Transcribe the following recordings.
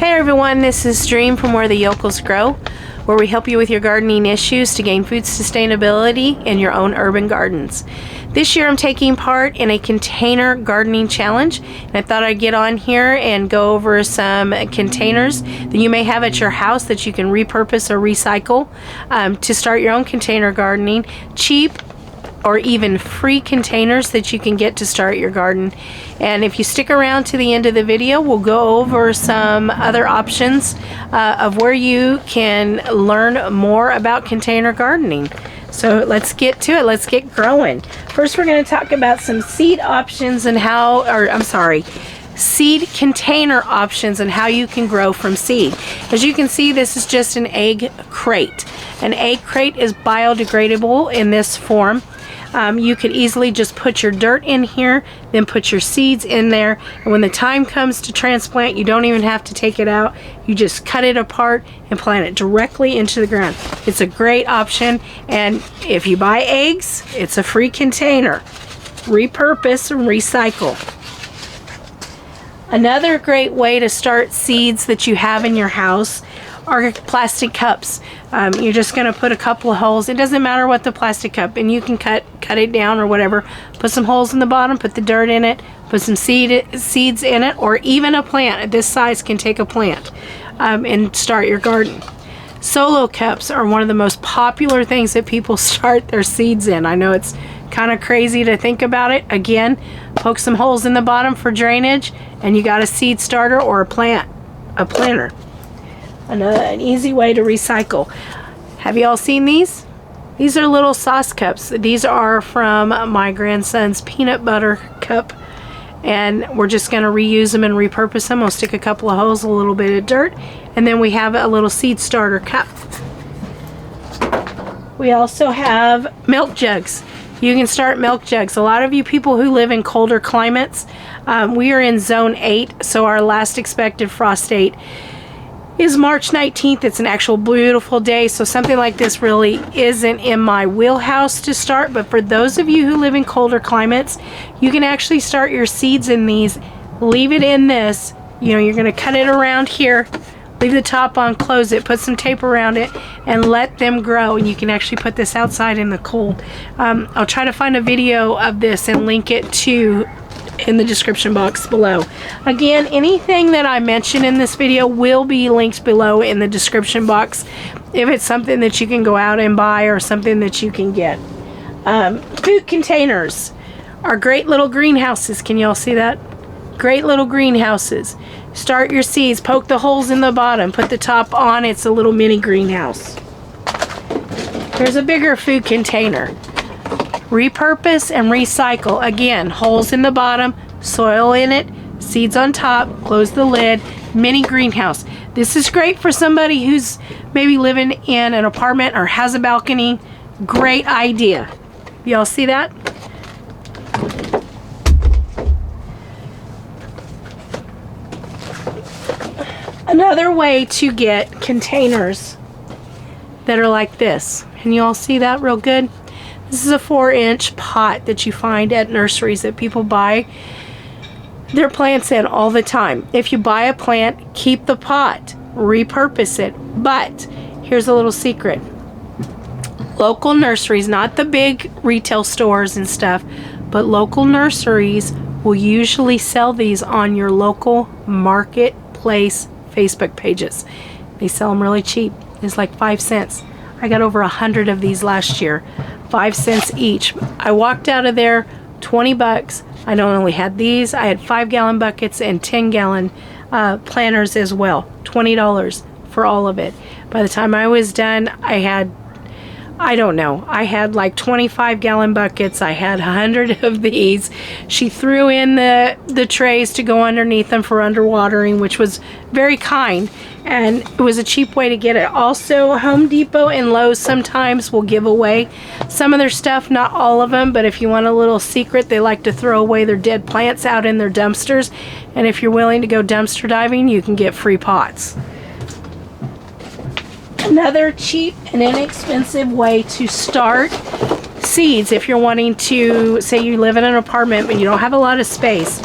Hey everyone, this is Dream from Where the Yokels Grow, where we help you with your gardening issues to gain food sustainability in your own urban gardens. This year I'm taking part in a container gardening challenge, and I thought I'd get on here and go over some containers that you may have at your house that you can repurpose or recycle to start your own container gardening. Cheap or even free containers that you can get to start your garden. And if you stick around to the end of the video, we'll go over some other options of where you can learn more about container gardening. So let's get to it. Let's get growing. First, we're going to talk about some seed options and seed container options and how you can grow from seed. As you can see, this is just an egg crate. An egg crate is biodegradable in this form. You could easily just put your dirt in here, then put your seeds in there, and when the time comes to transplant, you don't even have to take it out. You just cut it apart and plant it directly into the ground. It's a great option, and if you buy eggs, it's a free container. Repurpose and recycle. Another great way to start seeds that you have in your house are plastic cups. You're just going to put a couple of holes. It doesn't matter what the plastic cup, and you can cut it down or whatever. Put some holes in the bottom, put the dirt in it, put some seeds in it, or even a plant. This size can take a plant and start your garden. Solo cups are one of the most popular things that people start their seeds in. I know it's kind of crazy to think about it. Again, poke some holes in the bottom for drainage, and you got a seed starter or a planter. An easy way to recycle. Have you all seen these? These are little sauce cups. These are from my grandson's peanut butter cup, and we're just going to reuse them and repurpose them. We'll stick a couple of holes, a little bit of dirt, and then we have a little seed starter cup. We also have milk jugs. You can start milk jugs. A lot of you people who live in colder climates, we are in zone 8, so our last expected frost date is March 19th. It's an actual beautiful day, so something like this really isn't in my wheelhouse to start, but for those of you who live in colder climates, you can actually start your seeds in these. Leave it in this. You know, you're going to cut it around here, leave the top on, close it, put some tape around it, and let them grow. And you can actually put this outside in the cold. I'll try to find a video of this and link it to in the description box below. Again, anything that I mention in this video will be linked below in the description box if it's something that you can go out and buy or something that you can get. Food containers are great little greenhouses. Can you all see that? Great little greenhouses. Start your seeds, poke the holes in the bottom, put the top on. It's a little mini greenhouse. Here's a bigger food container. Repurpose and recycle. Again, holes in the bottom, soil in it, seeds on top, close the lid, mini greenhouse. This is great for somebody who's maybe living in an apartment or has a balcony. Great idea. Y'all see that? Another way to get containers that are like this. Can you all see that real good? This is a 4-inch pot that you find at nurseries that people buy their plants in all the time. If you buy a plant, keep the pot, repurpose it. But here's a little secret. Local nurseries, not the big retail stores and stuff, but local nurseries will usually sell these on your local marketplace Facebook pages. They sell them really cheap. It's like 5 cents. I got over 100 of these last year. 5 cents each. I walked out of there 20 bucks. I not only had these, I had 5-gallon buckets and 10-gallon planters as well. $20 for all of it. By the time I was done, I had like 25-gallon buckets. I had 100 of these. She threw in the trays to go underneath them for underwatering, which was very kind, and it was a cheap way to get it. Also, Home Depot and Lowe's sometimes will give away some of their stuff, not all of them, but if you want a little secret, they like to throw away their dead plants out in their dumpsters, and if you're willing to go dumpster diving, you can get free pots. Another cheap and inexpensive way to start seeds, if you're wanting to, say you live in an apartment but you don't have a lot of space,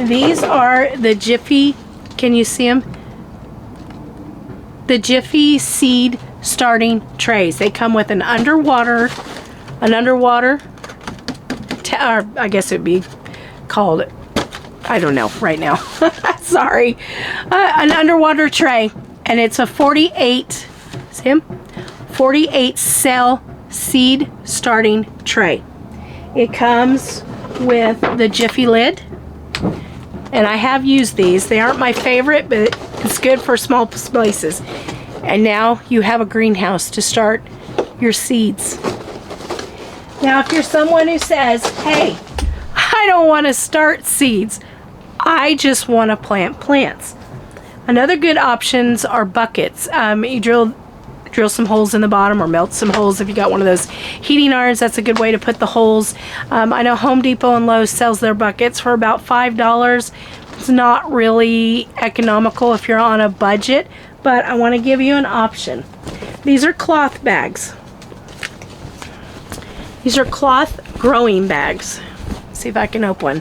These are the Jiffy, can you see them? The Jiffy seed starting trays. They come with an underwater, or I guess it'd be called, I don't know right now. Sorry. An underwater tray. And it's a 48, see him? 48 cell seed starting tray. It comes with the Jiffy lid. And I have used these. They aren't my favorite, but it's good for small places. And now you have a greenhouse to start your seeds. Now, if you're someone who says, hey, I don't want to start seeds, I just want to plant plants. Another good options are buckets. You drill some holes in the bottom or melt some holes if you got one of those heating irons. That's a good way to put the holes. I know Home Depot and Lowe's sells their buckets for about $5. It's not really economical if you're on a budget, but I want to give you an option. These are cloth bags. These are cloth growing bags. Let's see if I can open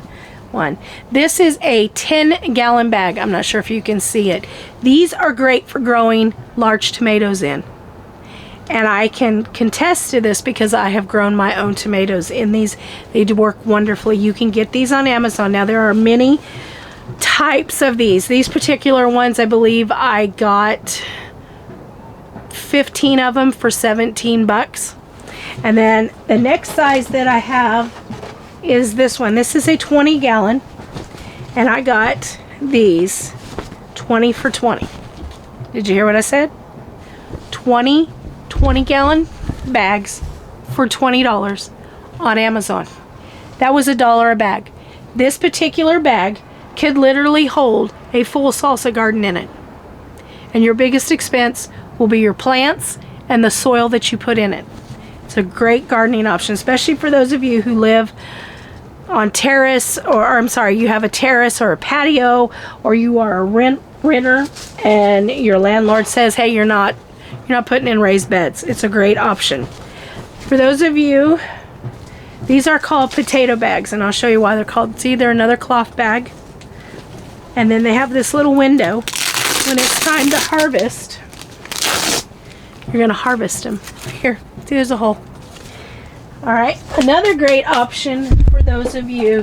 one. This is a 10-gallon bag. I'm not sure if you can see it. These are great for growing large tomatoes in. And I can contest to this because I have grown my own tomatoes in these. They do work wonderfully. You can get these on Amazon. Now, there are many types of these. These particular ones, I believe I got 15 of them for 17 bucks. And then the next size that I have is this one. This is a 20-gallon, and I got these 20 for 20. Did you hear what I said? 20-gallon bags for $20 on Amazon. That was $1 a bag. This particular bag could literally hold a full salsa garden in it. And your biggest expense will be your plants and the soil that you put in it. It's a great gardening option, especially for those of you who live on terrace, or I'm sorry, you have a terrace or a patio, or you are a renter and your landlord says, hey, you're not putting in raised beds. It's a great option. For those of you, these are called potato bags, and I'll show you why they're called. See, they're another cloth bag. And then they have this little window. When it's time to harvest, you're going to harvest them. Here, see, there's a hole. All right, another great option for those of you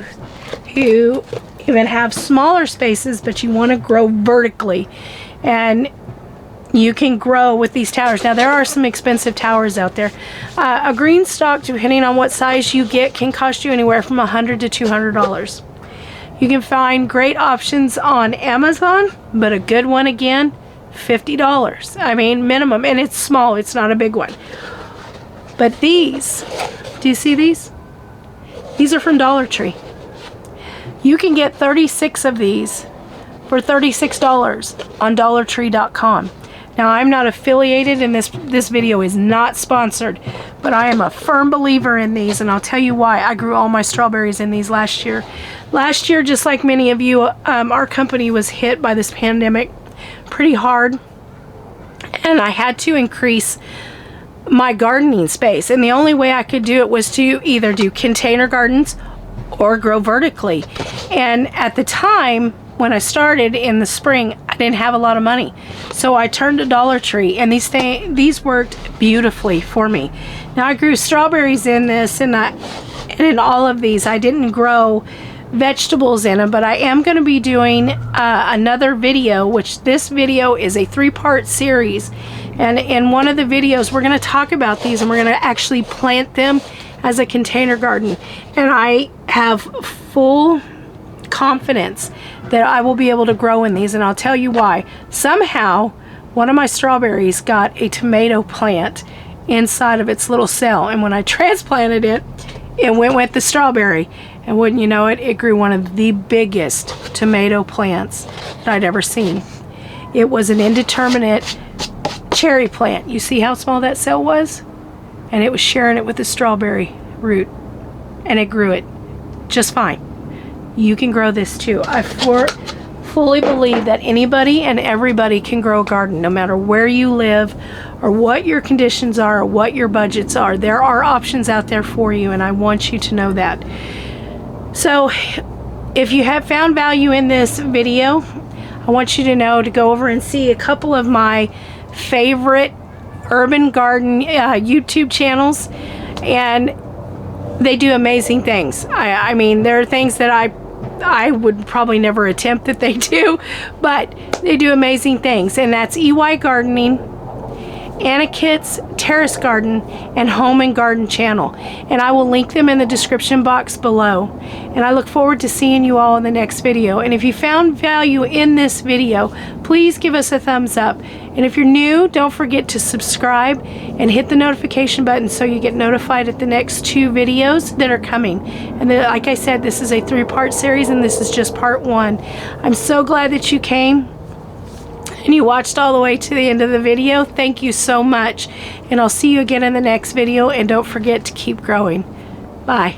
who even have smaller spaces, but you want to grow vertically. And you can grow with these towers. Now, there are some expensive towers out there. A green stalk, depending on what size you get, can cost you anywhere from $100 to $200. You can find great options on Amazon, but a good one, again, $50. I mean, minimum, and it's small. It's not a big one. But these, do you see these? These are from Dollar Tree. You can get 36 of these for $36 on DollarTree.com. Now, I'm not affiliated, and this video is not sponsored, but I am a firm believer in these, and I'll tell you why. I grew all my strawberries in these last year. Last year, just like many of you, our company was hit by this pandemic pretty hard, and I had to increase my gardening space, and the only way I could do it was to either do container gardens or grow vertically. And at the time, when I started in the spring, I didn't have a lot of money, so I turned to Dollar Tree, and these worked beautifully for me. Now, I grew strawberries in this, and in all of these, I didn't grow vegetables in them, but I am going to be doing another video, which this video is a 3-part series, and in one of the videos, we're going to talk about these, and we're going to actually plant them as a container garden. And I have full confidence that I will be able to grow in these, and I'll tell you why. Somehow, one of my strawberries got a tomato plant inside of its little cell, and when I transplanted it, it went with the strawberry, and wouldn't you know it, it grew one of the biggest tomato plants that I'd ever seen. It was an indeterminate cherry plant. You see how small that cell was? And it was sharing it with the strawberry root, and it grew it just fine. You can grow this too. I fully believe that anybody and everybody can grow a garden, no matter where you live or what your conditions are or what your budgets are. There are options out there for you, and I want you to know that. So If you have found value in this video, I want you to know to go over and see a couple of my favorite urban garden YouTube channels, and they do amazing things. I mean, there are things that I would probably never attempt that they do, but they do amazing things. And that's EY Gardening, Ankits, Terrace Garden, and Home and Garden channel. And I will link them in the description box below. And I look forward to seeing you all in the next video. And if you found value in this video, please give us a thumbs up. And if you're new, don't forget to subscribe and hit the notification button so you get notified at the next 2 videos that are coming. And then, like I said, this is a 3-part series, and this is just part 1. I'm so glad that you came and you watched all the way to the end of the video. Thank you so much, and I'll see you again in the next video. And don't forget to keep growing. Bye.